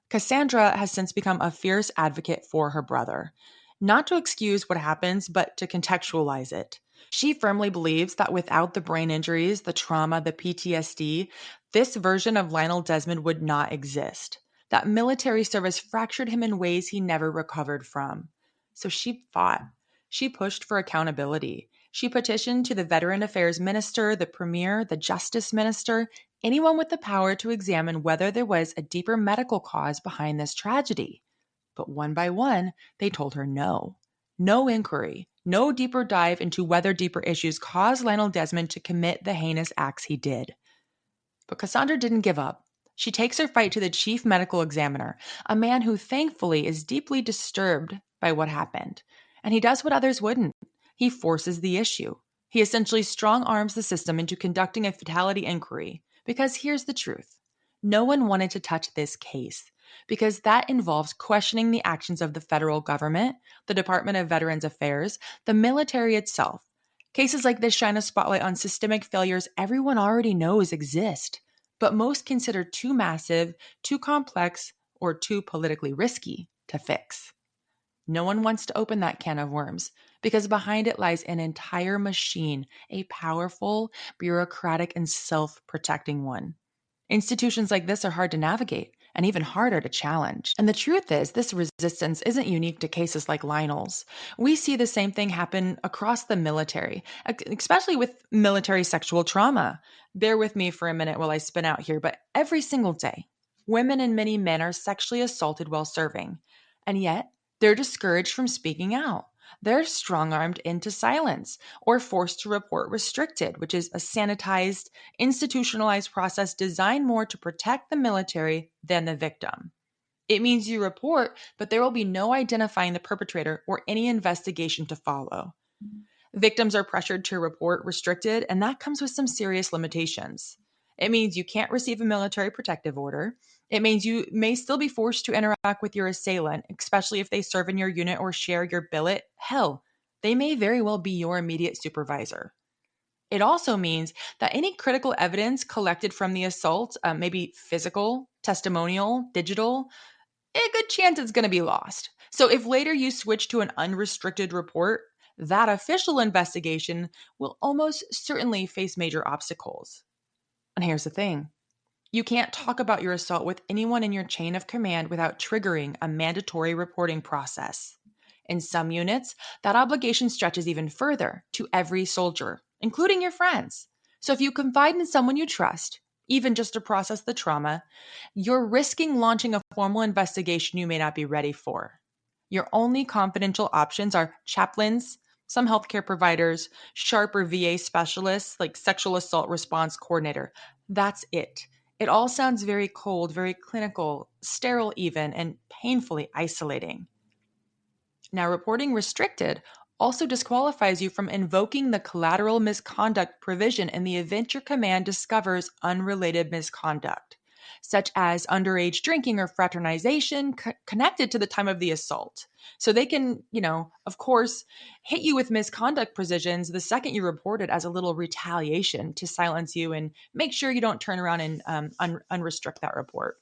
Cassandra has since become a fierce advocate for her brother, not to excuse what happens, but to contextualize it. She firmly believes that without the brain injuries, the trauma, the PTSD, this version of Lionel Desmond would not exist. That military service fractured him in ways he never recovered from. So she fought. She pushed for accountability. She petitioned to the Veteran Affairs Minister, the Premier, the Justice Minister, anyone with the power to examine whether there was a deeper medical cause behind this tragedy. But one by one, they told her no. No inquiry, no deeper dive into whether deeper issues caused Lionel Desmond to commit the heinous acts he did. But Cassandra didn't give up. She takes her fight to the chief medical examiner, a man who thankfully is deeply disturbed by what happened. And he does what others wouldn't. He forces the issue. He essentially strong arms the system into conducting a fatality inquiry. Because here's the truth. No one wanted to touch this case because that involves questioning the actions of the federal government, the Department of Veterans Affairs, the military itself. Cases like this shine a spotlight on systemic failures everyone already knows exist, but most consider too massive, too complex, or too politically risky to fix. No one wants to open that can of worms because behind it lies an entire machine, a powerful, bureaucratic, and self-protecting one. Institutions like this are hard to navigate and even harder to challenge. And the truth is, this resistance isn't unique to cases like Lionel's. We see the same thing happen across the military, especially with military sexual trauma. Bear with me for a minute while I spin out here, but every single day, women and many men are sexually assaulted while serving. And yet, they're discouraged from speaking out. They're strong armed into silence or forced to report restricted, which is a sanitized, institutionalized process designed more to protect the military than the victim. It means you report, but there will be no identifying the perpetrator or any investigation to follow. Victims are pressured to report restricted, and that comes with some serious limitations. It means you can't receive a military protective order. It means you may still be forced to interact with your assailant, especially if they serve in your unit or share your billet. Hell, they may very well be your immediate supervisor. It also means that any critical evidence collected from the assault, maybe physical, testimonial, digital, a good chance it's going to be lost. So if later you switch to an unrestricted report, that official investigation will almost certainly face major obstacles. And here's the thing. You can't talk about your assault with anyone in your chain of command without triggering a mandatory reporting process. In some units, that obligation stretches even further to every soldier, including your friends. So if you confide in someone you trust, even just to process the trauma, you're risking launching a formal investigation you may not be ready for. Your only confidential options are chaplains, some healthcare providers, SHARP or VA specialists like sexual assault response coordinator. That's it. It all sounds very cold, very clinical, sterile even, and painfully isolating. Now, reporting restricted also disqualifies you from invoking the collateral misconduct provision in the event your command discovers unrelated misconduct, such as underage drinking or fraternization connected to the time of the assault. So they can, of course, hit you with misconduct provisions the second you report it as a little retaliation to silence you and make sure you don't turn around and unrestrict that report.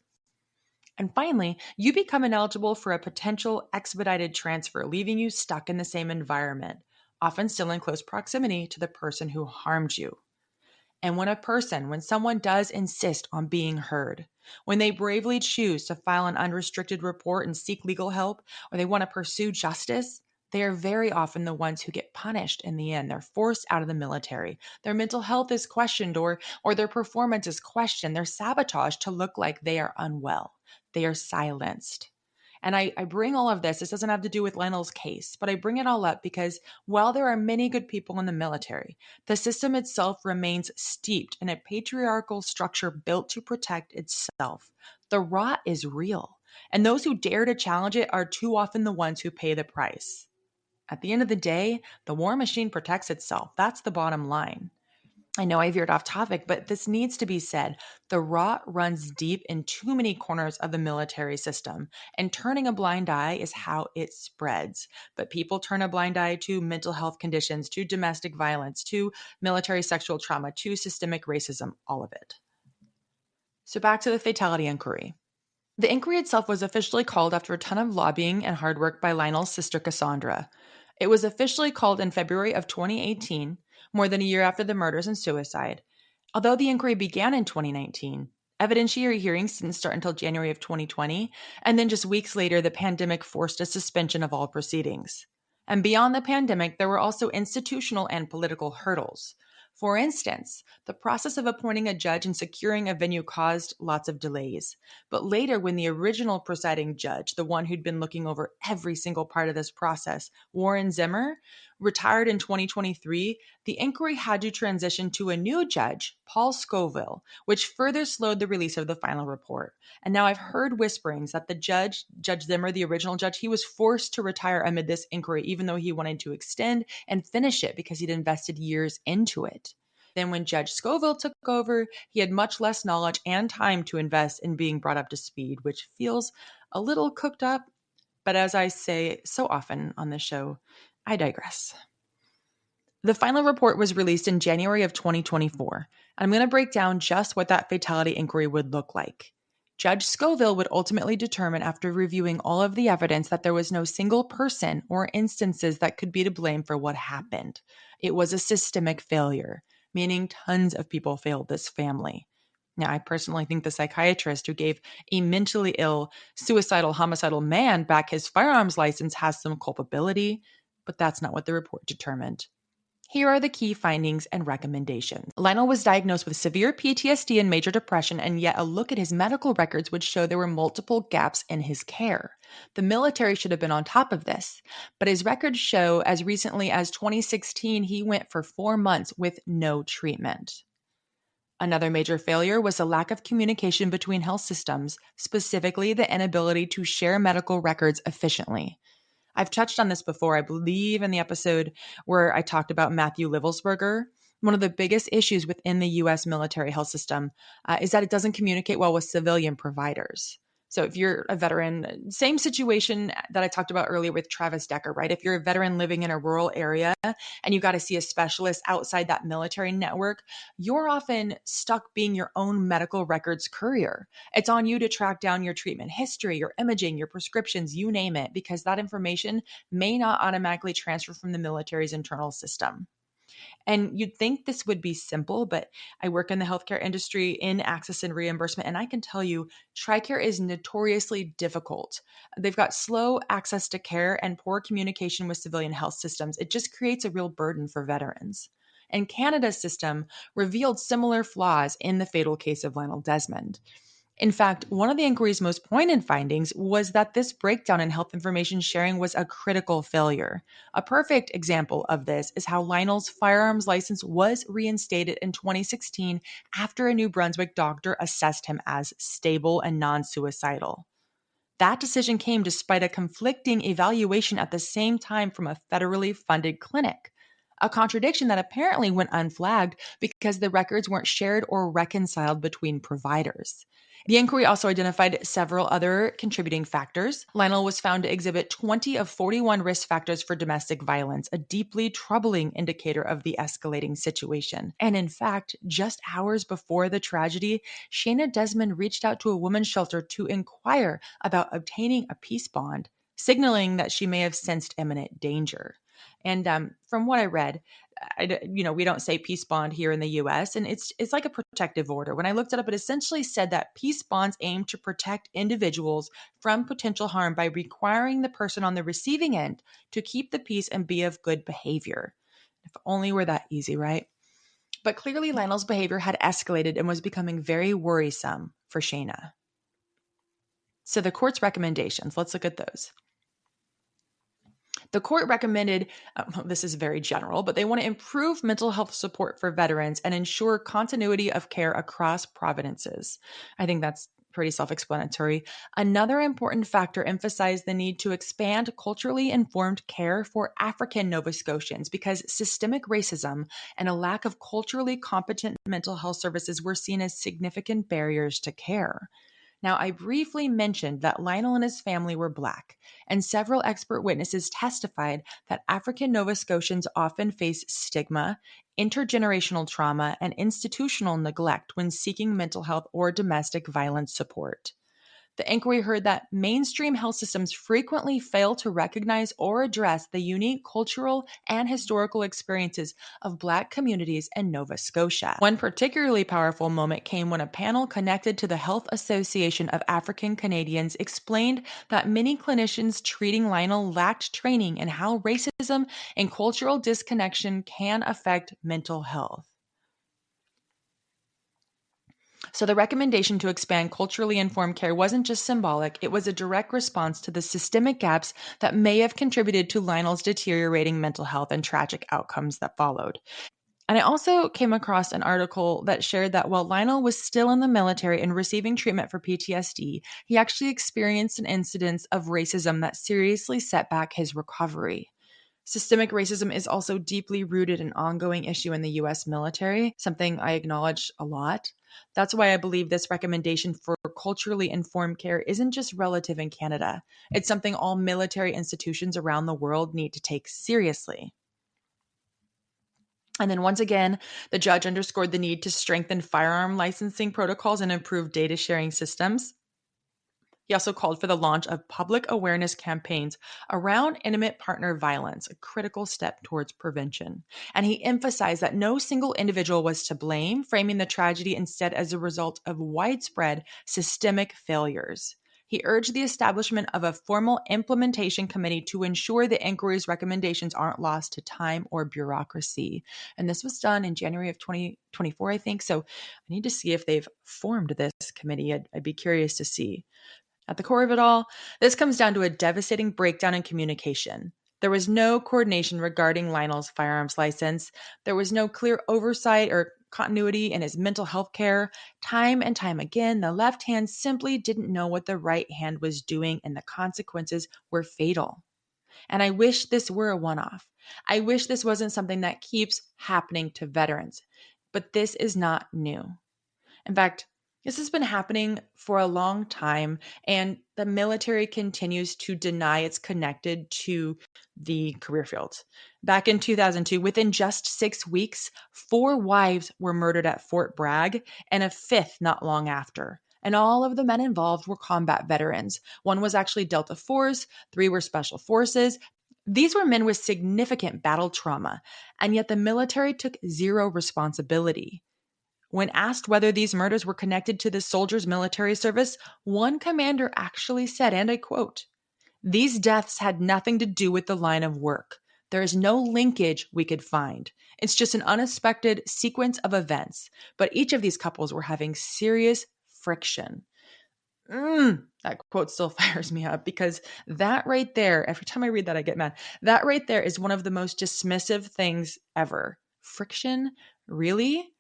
And finally, you become ineligible for a potential expedited transfer, leaving you stuck in the same environment, often still in close proximity to the person who harmed you. And when someone does insist on being heard, when they bravely choose to file an unrestricted report and seek legal help, or they want to pursue justice, they are very often the ones who get punished in the end. They're forced out of the military. Their mental health is questioned or their performance is questioned. They're sabotaged to look like they are unwell. They are silenced. And I bring all of this. This doesn't have to do with Lionel's case, but I bring it all up because while there are many good people in the military, the system itself remains steeped in a patriarchal structure built to protect itself. The rot is real, and those who dare to challenge it are too often the ones who pay the price. At the end of the day, the war machine protects itself. That's the bottom line. I know I veered off topic, but this needs to be said. The rot runs deep in too many corners of the military system, and turning a blind eye is how it spreads. But people turn a blind eye to mental health conditions, to domestic violence, to military sexual trauma, to systemic racism, all of it. So back to the fatality inquiry. The inquiry itself was officially called after a ton of lobbying and hard work by Lionel's sister Cassandra. It was officially called in February of 2018, more than a year after the murders and suicide. Although the inquiry began in 2019, evidentiary hearings didn't start until January of 2020, and then just weeks later, the pandemic forced a suspension of all proceedings. And beyond the pandemic, there were also institutional and political hurdles. For instance, the process of appointing a judge and securing a venue caused lots of delays. But later, when the original presiding judge, the one who'd been looking over every single part of this process, Warren Zimmer, retired in 2023, the inquiry had to transition to a new judge, Paul Scoville, which further slowed the release of the final report. And now I've heard whisperings that the judge, Judge Zimmer, the original judge, he was forced to retire amid this inquiry, even though he wanted to extend and finish it because he'd invested years into it. Then when Judge Scoville took over, he had much less knowledge and time to invest in being brought up to speed, which feels a little cooked up. But as I say so often on this show, I digress. The final report was released in January of 2024. I'm going to break down just what that fatality inquiry would look like. Judge Scoville would ultimately determine, after reviewing all of the evidence, that there was no single person or instances that could be to blame for what happened. It was a systemic failure, meaning tons of people failed this family. Now, I personally think the psychiatrist who gave a mentally ill, suicidal, homicidal man back his firearms license has some culpability, but that's not what the report determined. Here are the key findings and recommendations. Lionel was diagnosed with severe PTSD and major depression, and yet a look at his medical records would show there were multiple gaps in his care. The military should have been on top of this, but his records show as recently as 2016, he went for 4 months with no treatment. Another major failure was the lack of communication between health systems, specifically the inability to share medical records efficiently. I've touched on this before, I believe, in the episode where I talked about Matthew Livelsberger. One of the biggest issues within the U.S. military health system is that it doesn't communicate well with civilian providers. So if you're a veteran, same situation that I talked about earlier with Travis Decker, right? If you're a veteran living in a rural area and you got to see a specialist outside that military network, you're often stuck being your own medical records courier. It's on you to track down your treatment history, your imaging, your prescriptions, you name it, because that information may not automatically transfer from the military's internal system. And you'd think this would be simple, but I work in the healthcare industry in access and reimbursement, and I can tell you TRICARE is notoriously difficult. They've got slow access to care and poor communication with civilian health systems. It just creates a real burden for veterans. And Canada's system revealed similar flaws in the fatal case of Lionel Desmond. In fact, one of the inquiry's most poignant findings was that this breakdown in health information sharing was a critical failure. A perfect example of this is how Lionel's firearms license was reinstated in 2016 after a New Brunswick doctor assessed him as stable and non-suicidal. That decision came despite a conflicting evaluation at the same time from a federally funded clinic. A contradiction that apparently went unflagged because the records weren't shared or reconciled between providers. The inquiry also identified several other contributing factors. Lionel was found to exhibit 20 of 41 risk factors for domestic violence, a deeply troubling indicator of the escalating situation. And in fact, just hours before the tragedy, Shayna Desmond reached out to a women's shelter to inquire about obtaining a peace bond, signaling that she may have sensed imminent danger. And from what I read, we don't say peace bond here in the U.S., and it's like a protective order. When I looked it up, it essentially said that peace bonds aim to protect individuals from potential harm by requiring the person on the receiving end to keep the peace and be of good behavior. If only were that easy, right? But clearly Lionel's behavior had escalated and was becoming very worrisome for Shayna. So the court's recommendations, let's look at those. The court recommended, this is very general, but they want to improve mental health support for veterans and ensure continuity of care across provinces. I think that's pretty self-explanatory. Another important factor emphasized the need to expand culturally informed care for African Nova Scotians because systemic racism and a lack of culturally competent mental health services were seen as significant barriers to care. Now, I briefly mentioned that Lionel and his family were Black, and several expert witnesses testified that African Nova Scotians often face stigma, intergenerational trauma, and institutional neglect when seeking mental health or domestic violence support. The inquiry heard that mainstream health systems frequently fail to recognize or address the unique cultural and historical experiences of Black communities in Nova Scotia. One particularly powerful moment came when a panel connected to the Health Association of African Canadians explained that many clinicians treating Lionel lacked training in how racism and cultural disconnection can affect mental health. So the recommendation to expand culturally informed care wasn't just symbolic, it was a direct response to the systemic gaps that may have contributed to Lionel's deteriorating mental health and tragic outcomes that followed. And I also came across an article that shared that while Lionel was still in the military and receiving treatment for PTSD, he actually experienced an incident of racism that seriously set back his recovery. Systemic racism is also deeply rooted and ongoing issue in the US military, something I acknowledge a lot. That's why I believe this recommendation for culturally informed care isn't just relative in Canada. It's something all military institutions around the world need to take seriously. And then once again, the judge underscored the need to strengthen firearm licensing protocols and improve data sharing systems. He also called for the launch of public awareness campaigns around intimate partner violence, a critical step towards prevention. And he emphasized that no single individual was to blame, framing the tragedy instead as a result of widespread systemic failures. He urged the establishment of a formal implementation committee to ensure the inquiry's recommendations aren't lost to time or bureaucracy. And this was done in January of 2024, I think. So I need to see if they've formed this committee. I'd be curious to see. At the core of it all, this comes down to a devastating breakdown in communication. There was no coordination regarding Lionel's firearms license. There was no clear oversight or continuity in his mental health care. Time and time again, the left hand simply didn't know what the right hand was doing, and the consequences were fatal. And I wish this were a one-off. I wish this wasn't something that keeps happening to veterans. But this is not new. In fact, this has been happening for a long time, and the military continues to deny it's connected to the career field. Back in 2002, within just 6 weeks, 4 wives were murdered at Fort Bragg, and a 5th not long after. And all of the men involved were combat veterans. 1 was actually Delta Force, 3 were Special Forces. These were men with significant battle trauma, and yet the military took zero responsibility. When asked whether these murders were connected to the soldiers' military service, one commander actually said, and I quote, "These deaths had nothing to do with the line of work. There is no linkage we could find. It's just an unexpected sequence of events. But each of these couples were having serious friction." That quote still fires me up because that right there, every time I read that, I get mad. That right there is one of the most dismissive things ever. Friction? Really?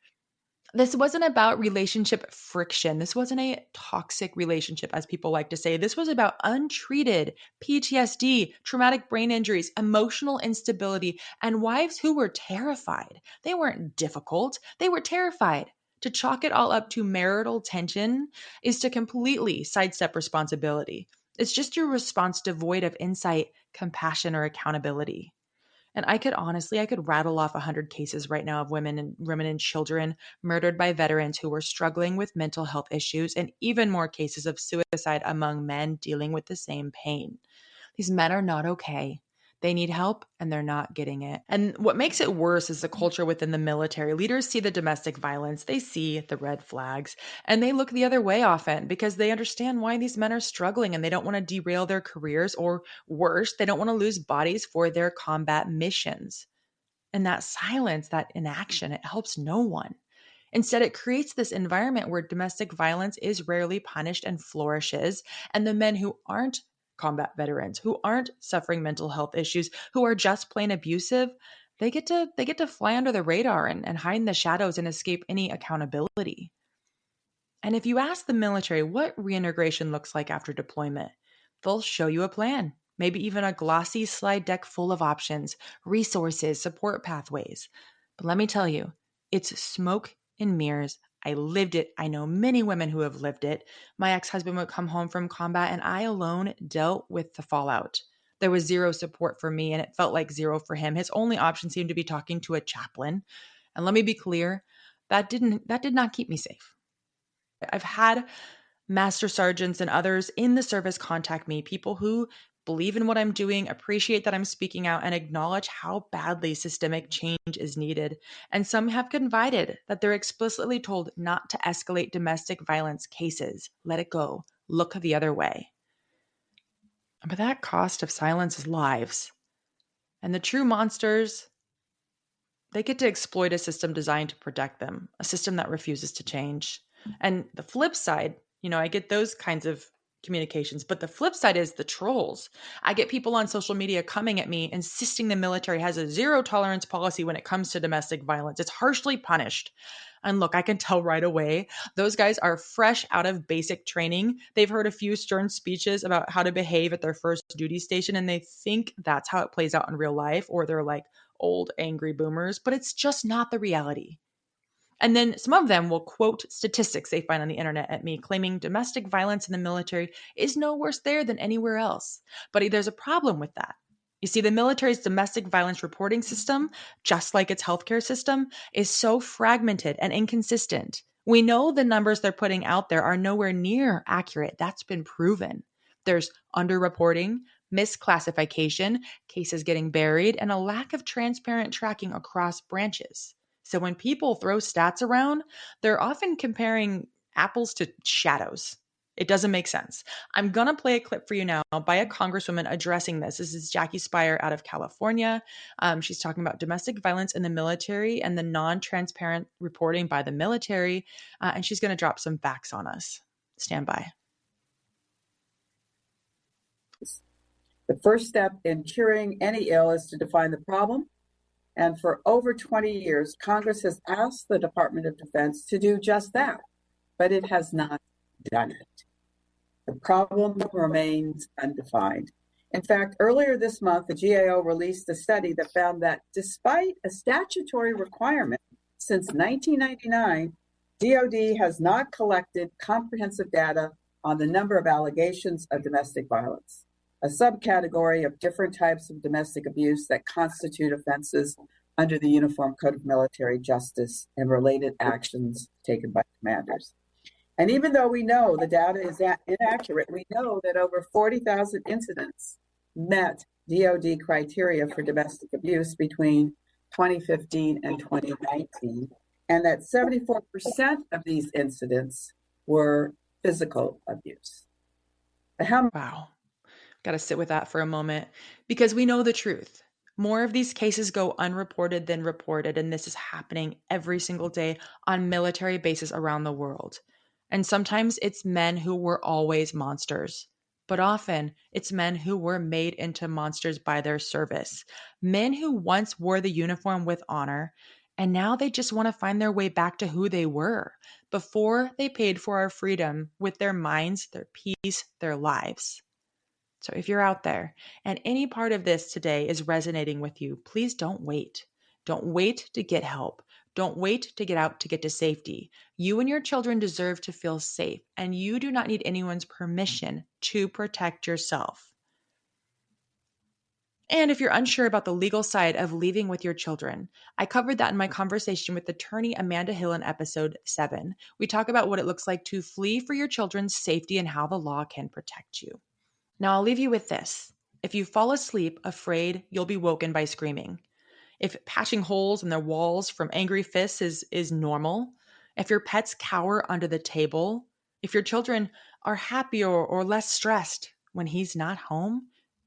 This wasn't about relationship friction. This wasn't a toxic relationship, as people like to say. This was about untreated PTSD, traumatic brain injuries, emotional instability, and wives who were terrified. They weren't difficult, they were terrified. To chalk it all up to marital tension is to completely sidestep responsibility. It's just your response devoid of insight, compassion, or accountability. And I could rattle off 100 cases right now of women and children murdered by veterans who were struggling with mental health issues, and even more cases of suicide among men dealing with the same pain. These men are not okay. They need help and they're not getting it. And what makes it worse is the culture within the military. Leaders see the domestic violence, they see the red flags, and they look the other way often because they understand why these men are struggling and they don't want to derail their careers, or worse, they don't want to lose bodies for their combat missions. And that silence, that inaction, it helps no one. Instead, it creates this environment where domestic violence is rarely punished and flourishes, and the men who aren't combat veterans, who aren't suffering mental health issues, who are just plain abusive, they get to fly under the radar and hide in the shadows and escape any accountability. And if you ask the military what reintegration looks like after deployment, they'll show you a plan, maybe even a glossy slide deck full of options, resources, support pathways. But let me tell you, it's smoke and mirrors. I lived it. I know many women who have lived it. My ex husband would come home from combat, and I alone dealt with the fallout. There was zero support for me, and it felt like zero for him. His only option seemed to be talking to a chaplain. And let me be clear, that did not keep me safe. I've had master sergeants and others in the service contact me, people who believe in what I'm doing, appreciate that I'm speaking out, and acknowledge how badly systemic change is needed. And some have confided that they're explicitly told not to escalate domestic violence cases. Let it go. Look the other way. But that cost of silence is lives. And the true monsters, they get to exploit a system designed to protect them, a system that refuses to change. And the flip side, I get those kinds of communications, but the flip side is the trolls. I get people on social media coming at me insisting the military has a zero tolerance policy when it comes to domestic violence. It's harshly punished. And look, I can tell right away, those guys are fresh out of basic training. They've heard a few stern speeches about how to behave at their first duty station, and they think that's how it plays out in real life, or they're like old angry boomers, but it's just not the reality. And then some of them will quote statistics they find on the internet at me, claiming domestic violence in the military is no worse there than anywhere else. But there's a problem with that. You see, the military's domestic violence reporting system, just like its healthcare system, is so fragmented and inconsistent. We know the numbers they're putting out there are nowhere near accurate. That's been proven. There's underreporting, misclassification, cases getting buried, and a lack of transparent tracking across branches. So when people throw stats around, they're often comparing apples to shadows. It doesn't make sense. I'm going to play a clip for you now by a congresswoman addressing this. This is Jackie Speier out of California. She's talking about domestic violence in the military and the non-transparent reporting by the military. And she's going to drop some facts on us. Stand by. The first step in curing any ill is to define the problem. And for over 20 years, Congress has asked the Department of Defense to do just that, but it has not done it. The problem remains undefined. In fact, earlier this month, the GAO released a study that found that despite a statutory requirement since 1999, DoD has not collected comprehensive data on the number of allegations of domestic violence, a subcategory of different types of domestic abuse that constitute offenses under the Uniform Code of Military Justice and related actions taken by commanders. And even though we know the data is inaccurate, we know that over 40,000 incidents met DoD criteria for domestic abuse between 2015 and 2019, and that 74% of these incidents were physical abuse. Wow. Got to sit with that for a moment because we know the truth. More of these cases go unreported than reported, and this is happening every single day on military bases around the world. And sometimes it's men who were always monsters, but often it's men who were made into monsters by their service. Men who once wore the uniform with honor, and now they just want to find their way back to who they were before they paid for our freedom with their minds, their peace, their lives. So if you're out there and any part of this today is resonating with you, please don't wait. Don't wait to get help. Don't wait to get out to get to safety. You and your children deserve to feel safe, and you do not need anyone's permission to protect yourself. And if you're unsure about the legal side of leaving with your children, I covered that in my conversation with attorney Amanda Hill in episode 7. We talk about what it looks like to flee for your children's safety and how the law can protect you. Now, I'll leave you with this. If you fall asleep afraid, you'll be woken by screaming. If patching holes in their walls from angry fists is normal, if your pets cower under the table, if your children are happy or less stressed when he's not home,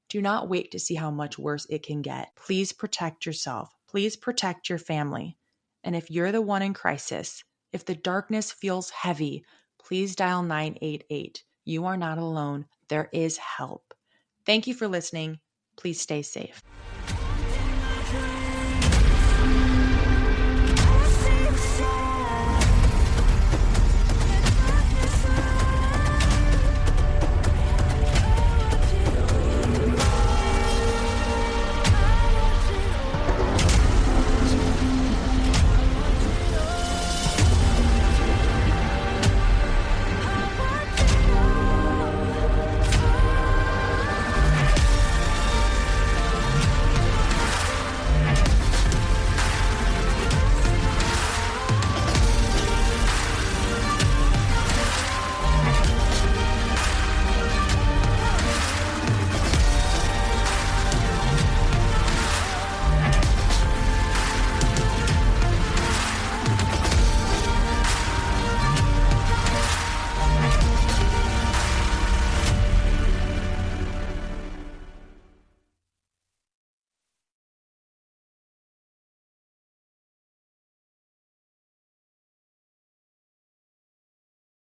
do not wait to see how much worse it can get. Please protect yourself. Please protect your family. And if you're the one in crisis, if the darkness feels heavy, please dial 988. You are not alone. There is help. Thank you for listening. Please stay safe.